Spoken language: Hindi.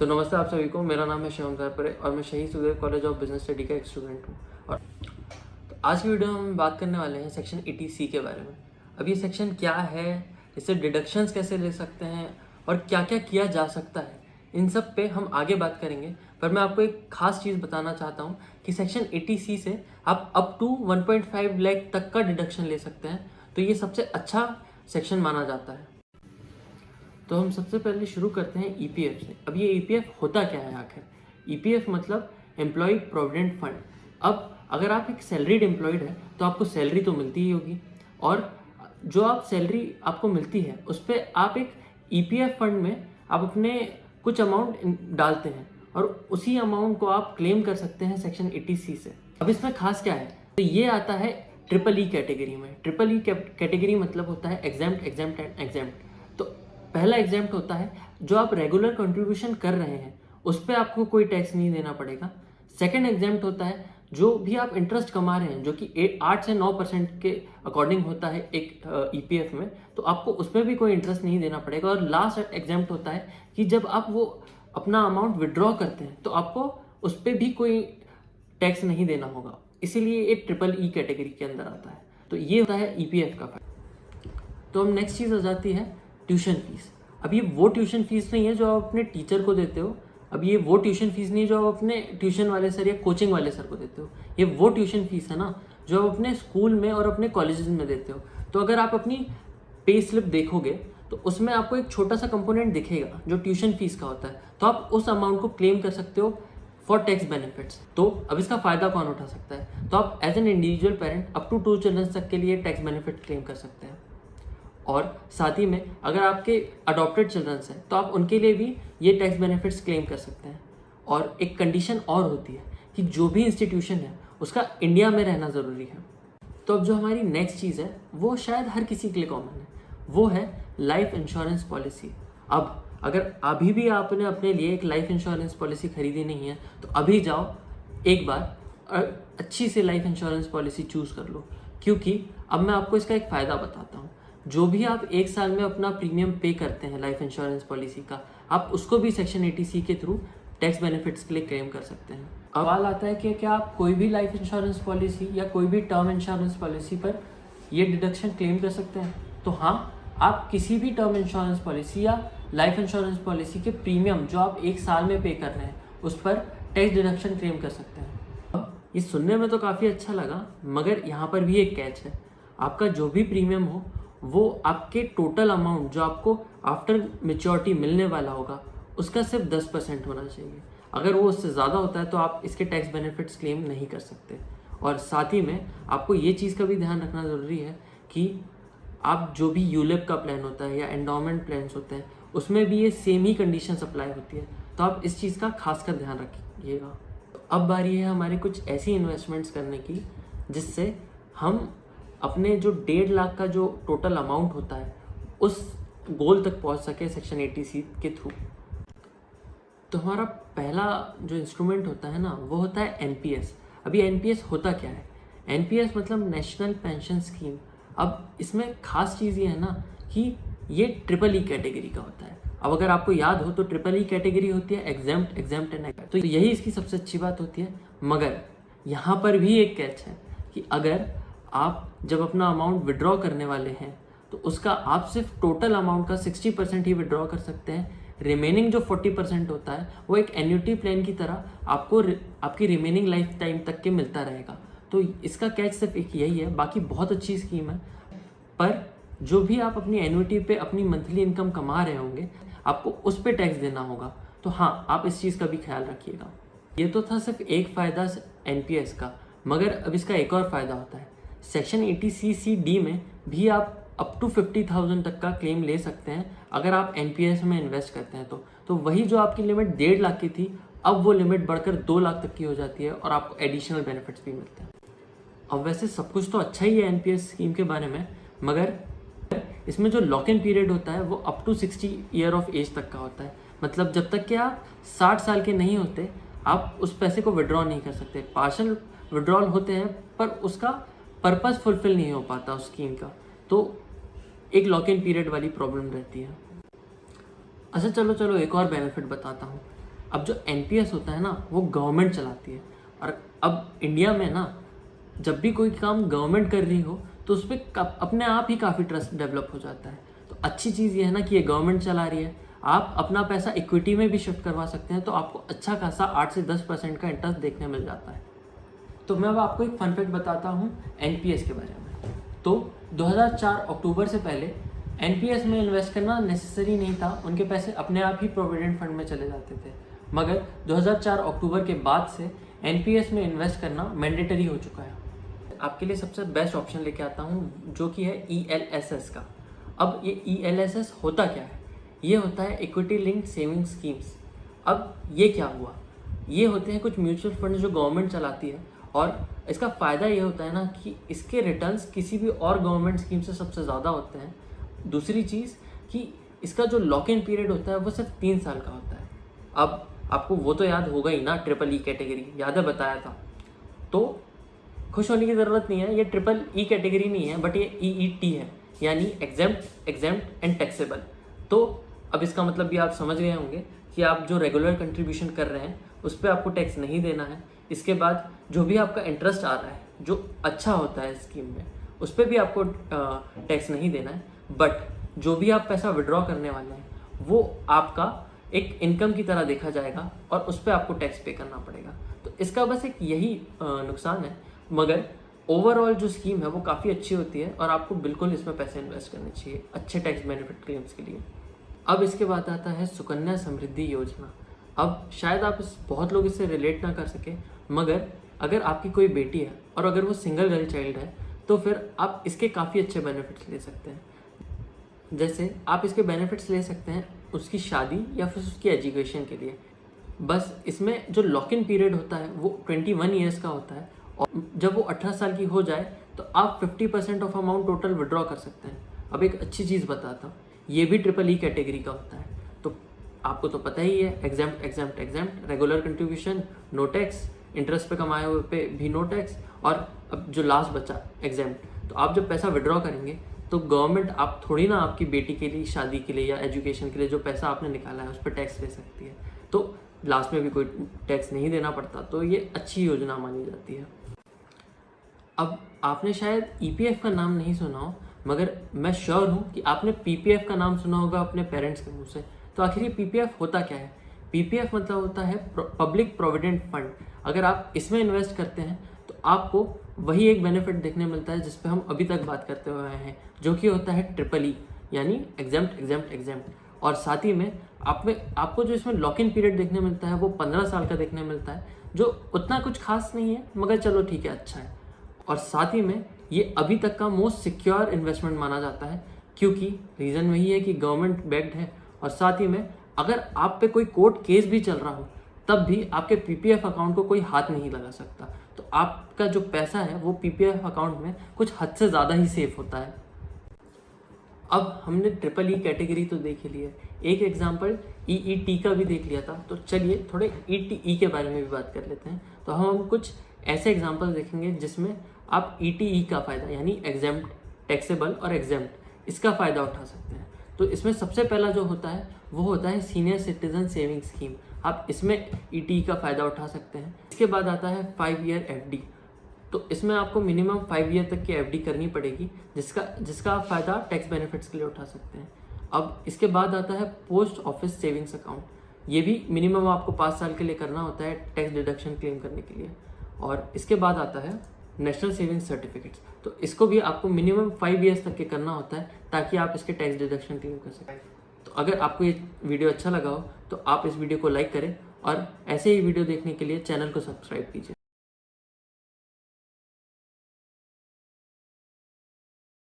तो नमस्ते आप सभी को। मेरा नाम है शिवम कारपरे और मैं शहीद Sukhdev college of business study का एक स्टूडेंट हूँ। और तो आज की वीडियो में हम बात करने वाले हैं सेक्शन 80C के बारे में। अब ये सेक्शन क्या है, इससे डिडक्शंस कैसे ले सकते हैं और क्या क्या किया जा सकता है, इन सब पे हम आगे बात करेंगे। पर मैं आपको एक खास चीज़ बताना चाहता हूँ कि सेक्शन 80C से आप अप टू 1.5 लाख तक का डिडक्शन ले सकते हैं। तो ये सबसे अच्छा सेक्शन माना जाता है। तो हम सबसे पहले शुरू करते हैं ईपीएफ से। अब ये ईपीएफ होता क्या है आखिर? ईपीएफ मतलब एम्प्लॉय प्रोविडेंट फंड। अब अगर आप एक सैलरीड एम्प्लॉयड है तो आपको सैलरी तो मिलती ही होगी, और जो आप सैलरी आपको मिलती है उस पर आप एक ईपीएफ फंड में आप अपने कुछ अमाउंट डालते हैं और उसी अमाउंट को आप क्लेम कर सकते हैं सेक्शन 80C से। अब इसमें खास क्या है, तो ये आता है ट्रिपल ई कैटेगरी में। ट्रिपल ई कैटेगरी मतलब होता है एग्जाम्प्ट, एग्जाम्प्ट एंड एग्जाम्प्ट। तो पहला एग्जाम्प्ट होता है जो आप रेगुलर कंट्रीब्यूशन कर रहे हैं उस पर आपको कोई टैक्स नहीं देना पड़ेगा। सेकंड एग्जाम्प्ट होता है जो भी आप इंटरेस्ट कमा रहे हैं, जो कि 8 से 9% के अकॉर्डिंग होता है एक ईपीएफ में, तो आपको उसमें भी कोई इंटरेस्ट नहीं देना पड़ेगा। और लास्ट एग्जाम्प्ट होता है कि जब आप वो अपना अमाउंट विड्रॉ करते हैं तो आपको उस पर भी कोई टैक्स नहीं देना होगा। इसीलिए एक ट्रिपल ई कैटेगरी के अंदर आता है। तो ये होता है ईपीएफ का फायदा। तो अब नेक्स्ट चीज़ आ जाती है ट्यूशन फीस। अब ये वो ट्यूशन फीस नहीं है जो आप अपने टीचर को देते हो। अब ये वो ट्यूशन फीस नहीं है जो आप अपने ट्यूशन वाले सर या कोचिंग वाले सर को देते हो। ये वो ट्यूशन फीस है ना जो आप अपने स्कूल में और अपने कॉलेजेस में देते हो। तो अगर आप अपनी पे स्लिप देखोगे तो उसमें आपको एक छोटा सा कंपोनेंट दिखेगा जो ट्यूशन फीस का होता है। तो आप उस अमाउंट को क्लेम कर सकते हो फॉर टैक्स बेनिफिट्स। तो अब इसका फ़ायदा कौन उठा सकता है? तो आप as an individual parent up to 2 children तक के लिए टैक्स बेनिफिट क्लेम कर सकते हैं। और साथ ही में अगर आपके अडॉप्टेड चिल्ड्रंस हैं तो आप उनके लिए भी ये टैक्स बेनिफिट्स क्लेम कर सकते हैं। और एक कंडीशन और होती है कि जो भी इंस्टीट्यूशन है उसका इंडिया में रहना ज़रूरी है। तो अब जो हमारी नेक्स्ट चीज़ है वो शायद हर किसी के लिए कॉमन है, वो है लाइफ इंश्योरेंस पॉलिसी। अब अगर अभी भी आपने अपने लिए एक लाइफ इंश्योरेंस पॉलिसी खरीदी नहीं है तो अभी जाओ एक बार अच्छी सी लाइफ इंश्योरेंस पॉलिसी चूज़ कर लो, क्योंकि अब मैं आपको इसका एक फ़ायदा बताता हूँ। जो भी आप एक साल में अपना प्रीमियम पे करते हैं लाइफ इंश्योरेंस पॉलिसी का, आप उसको भी सेक्शन 80C के थ्रू टैक्स बेनिफिट्स के लिए क्लेम कर सकते हैं। अब सवाल आता है कि क्या आप कोई भी लाइफ इंश्योरेंस पॉलिसी या कोई भी टर्म इंश्योरेंस पॉलिसी पर ये डिडक्शन क्लेम कर सकते हैं? तो हाँ, आप किसी भी टर्म इंश्योरेंस पॉलिसी या लाइफ इंश्योरेंस पॉलिसी के प्रीमियम जो आप एक साल में पे कर रहे हैं उस पर टैक्स डिडक्शन क्लेम कर सकते हैं। अब ये सुनने में तो काफ़ी अच्छा लगा, मगर यहाँ पर भी एक कैच है। आपका जो भी प्रीमियम हो वो आपके टोटल अमाउंट जो आपको आफ्टर मेच्योरिटी मिलने वाला होगा उसका सिर्फ 10% होना चाहिए। अगर वो उससे ज़्यादा होता है तो आप इसके टैक्स बेनिफिट्स क्लेम नहीं कर सकते। और साथ ही में आपको ये चीज़ का भी ध्यान रखना ज़रूरी है कि आप जो भी यूलिप का प्लान होता है या एंडोमेंट प्लान्स होते हैं उसमें भी ये सेम ही कंडीशंस अप्लाई होती है। तो आप इस चीज़ का खासकर ध्यान रखिएगा। अब बारी है हमारे कुछ ऐसी इन्वेस्टमेंट्स करने की जिससे हम अपने जो 1.5 लाख का जो टोटल अमाउंट होता है उस गोल तक पहुंच सके सेक्शन 80C के थ्रू। तो हमारा पहला जो इंस्ट्रूमेंट होता है ना वो होता है एनपीएस। अभी एनपीएस होता क्या है? एनपीएस मतलब नेशनल पेंशन स्कीम। अब इसमें खास चीज़ ये है ना कि ये ट्रिपल ई कैटेगरी का होता है। अब अगर आपको याद हो तो ट्रिपल ई कैटेगरी होती है एग्जाम्प्ट, एग्जाम्प्ट एंड एग्जाम्प्ट। तो यही इसकी सबसे अच्छी बात होती है। मगर यहाँ पर भी एक कैच है कि अगर आप जब अपना अमाउंट विड्रॉ करने वाले हैं तो उसका आप सिर्फ टोटल अमाउंट का 60% ही विड्रॉ कर सकते हैं। रिमेनिंग जो 40% होता है वो एक एन्युटी प्लान की तरह आपको आपकी रिमेनिंग लाइफ टाइम तक के मिलता रहेगा। तो इसका कैच सिर्फ एक यही है, बाकी बहुत अच्छी स्कीम है। पर जो भी आप अपनी एन्युटी पे अपनी मंथली इनकम कमा रहे होंगे आपको उस पर टैक्स देना होगा। तो हाँ, आप इस चीज़ का भी ख्याल रखिएगा। ये तो था सिर्फ एक फ़ायदा एनपीएस का, मगर अब इसका एक और फ़ायदा होता है। सेक्शन 80CCD में भी आप अप टू 50,000 तक का क्लेम ले सकते हैं अगर आप एनपीएस में इन्वेस्ट करते हैं। तो वही जो आपकी लिमिट 1.5 लाख की थी अब वो लिमिट बढ़कर 2 लाख तक की हो जाती है और आपको एडिशनल बेनिफिट्स भी मिलते हैं। अब वैसे सब कुछ तो अच्छा ही है एनपीएस स्कीम के बारे में, मगर इसमें जो लॉक इन पीरियड होता है वो up to 60 year of age तक का होता है। मतलब जब तक कि आप 60 साल के नहीं होते आप उस पैसे को विड्रॉ नहीं कर सकते। पार्शल विड्रॉल होते हैं पर उसका पर्पस फुलफिल नहीं हो पाता उस स्कीम का। तो एक लॉक इन पीरियड वाली प्रॉब्लम रहती है। अच्छा चलो एक और बेनिफिट बताता हूँ। अब जो एनपीएस होता है ना वो गवर्नमेंट चलाती है, और अब इंडिया में ना जब भी कोई काम गवर्नमेंट कर रही हो तो उस पर अपने आप ही काफ़ी ट्रस्ट डेवलप हो जाता है। तो अच्छी चीज़ ये है ना कि ये गवर्नमेंट चला रही है, आप अपना पैसा इक्विटी में भी शिफ्ट करवा सकते हैं, तो आपको अच्छा खासा 8 से 10% का इंटरेस्ट देखने मिल जाता है। तो मैं अब आपको एक फन फैक्ट बताता हूँ एनपीएस के बारे में। तो 2004 अक्टूबर से पहले एनपीएस में इन्वेस्ट करना नेसेसरी नहीं था, उनके पैसे अपने आप ही प्रोविडेंट फंड में चले जाते थे। मगर 2004 अक्टूबर के बाद से एनपीएस में इन्वेस्ट करना मैंडेटरी हो चुका है। आपके लिए सबसे बेस्ट ऑप्शन लेके आता हूँ जो कि है ELSS का। अब ये ELSS होता क्या है? ये होता है इक्विटी लिंक्ड सेविंग स्कीम्स। अब ये क्या हुआ? ये होते हैं कुछ म्यूचुअल फंड जो गवर्नमेंट चलाती है, और इसका फ़ायदा ये होता है ना कि इसके रिटर्न्स किसी भी और गवर्नमेंट स्कीम से सबसे ज़्यादा होते हैं। दूसरी चीज़ कि इसका जो लॉक इन पीरियड होता है वो सिर्फ 3 साल का होता है। अब आपको वो तो याद होगा ही ना, EEE कैटेगरी याद है, बताया था। तो खुश होने की ज़रूरत नहीं है, ये EEE कैटेगरी नहीं है बट ये EET है, यानी एग्जेम्प्ट एंड टैक्सेबल। तो अब इसका मतलब भी आप समझ गए होंगे कि आप जो रेगुलर कंट्रीब्यूशन कर रहे हैं उस पर आपको टैक्स नहीं देना है। इसके बाद जो भी आपका इंटरेस्ट आ रहा है जो अच्छा होता है स्कीम में, उस पर भी आपको टैक्स नहीं देना है। बट जो भी आप पैसा विड्रॉ करने वाले हैं वो आपका एक इनकम की तरह देखा जाएगा और उस पर आपको टैक्स पे करना पड़ेगा। तो इसका बस एक यही नुकसान है, मगर ओवरऑल जो स्कीम है वो काफ़ी अच्छी होती है और आपको बिल्कुल इसमें पैसे इन्वेस्ट करने चाहिए अच्छे टैक्स बेनिफिट क्लेम्स के लिए। अब इसके बाद आता है सुकन्या समृद्धि योजना। अब शायद आप बहुत लोग इससे रिलेट ना कर सके, मगर अगर आपकी कोई बेटी है और अगर वो सिंगल गर्ल चाइल्ड है तो फिर आप इसके काफ़ी अच्छे बेनिफिट्स ले सकते हैं। जैसे आप इसके बेनिफिट्स ले सकते हैं उसकी शादी या फिर उसकी एजुकेशन के लिए। बस इसमें जो लॉक इन पीरियड होता है वो 21 ईयर्स का होता है, और जब वो 18 साल की हो जाए तो आप 50% ऑफ अमाउंट टोटल विड्रॉ कर सकते हैं। अब एक अच्छी चीज़ बताता हूँ, ये भी EEE कैटेगरी का होता है। तो आपको तो पता ही है, exempt, regular contribution no tax, interest पे कमाए हुए पे भी नो टैक्स, और अब जो लास्ट बचा एग्जेम्प्ट। तो आप जब पैसा विड्रॉ करेंगे तो गवर्नमेंट आप थोड़ी ना आपकी बेटी के लिए शादी के लिए या एजुकेशन के लिए जो पैसा आपने निकाला है उस पर टैक्स ले सकती है, तो लास्ट में भी कोई टैक्स नहीं देना पड़ता। तो ये अच्छी योजना मानी जाती है। अब आपने शायद EPF का नाम नहीं सुना हो, मगर मैं श्योर हूँ कि आपने PPF का नाम सुना होगा अपने पेरेंट्स के मुंह से। तो आखिर ये PPF होता क्या है? PPF मतलब होता है पब्लिक प्रोविडेंट फंड। अगर आप इसमें इन्वेस्ट करते हैं तो आपको वही एक बेनिफिट देखने मिलता है जिस पे हम अभी तक बात करते हुए आए हैं, जो कि होता है EEE, यानी एग्जेम्प्ट। और साथ ही में आपको जो इसमें लॉक इन पीरियड देखने मिलता है वो 15 साल का देखने मिलता है, जो उतना कुछ खास नहीं है, मगर चलो ठीक है, अच्छा है। और साथ ही में ये अभी तक का मोस्ट सिक्योर इन्वेस्टमेंट माना जाता है, क्योंकि रीज़न वही है कि गवर्नमेंट बैक्ड है। और साथ ही में अगर आप पे कोई कोर्ट केस भी चल रहा हो तब भी आपके PPF अकाउंट को कोई हाथ नहीं लगा सकता। तो आपका जो पैसा है वो PPF अकाउंट में कुछ हद से ज़्यादा ही सेफ होता है। अब हमने EEE कैटेगरी तो देख ही ली है, एक एग्जांपल EET का भी देख लिया था। तो चलिए थोड़े ETE के बारे में भी बात कर लेते हैं। तो हम कुछ ऐसे एग्जांपल देखेंगे जिसमें आप ETE का फ़ायदा, यानी एग्जेम्प्ट, टैक्सेबल और एग्जेम्प्ट, इसका फ़ायदा उठा सकते हैं। तो इसमें सबसे पहला जो होता है वो होता है सीनियर सिटीजन सेविंग स्कीम। आप इसमें ETE का फ़ायदा उठा सकते हैं। इसके बाद आता है 5 ईयर FD। तो इसमें आपको मिनिमम 5 ईयर तक की FD करनी पड़ेगी, जिसका आप फ़ायदा टैक्स बेनिफिट्स के लिए उठा सकते हैं। अब इसके बाद आता है पोस्ट ऑफिस सेविंग्स अकाउंट। ये भी मिनिमम आपको 5 साल के लिए करना होता है टैक्स डिडक्शन क्लेम करने के लिए। और इसके बाद आता है नेशनल सेविंग सर्टिफिकेट्स। तो इसको भी आपको मिनिमम 5 ईयर्स तक के करना होता है ताकि आप इसके टैक्स डिडक्शन क्लेम कर सकें। तो अगर आपको ये वीडियो अच्छा लगा हो तो आप इस वीडियो को लाइक करें और ऐसे ही वीडियो देखने के लिए चैनल को सब्सक्राइब कीजिए।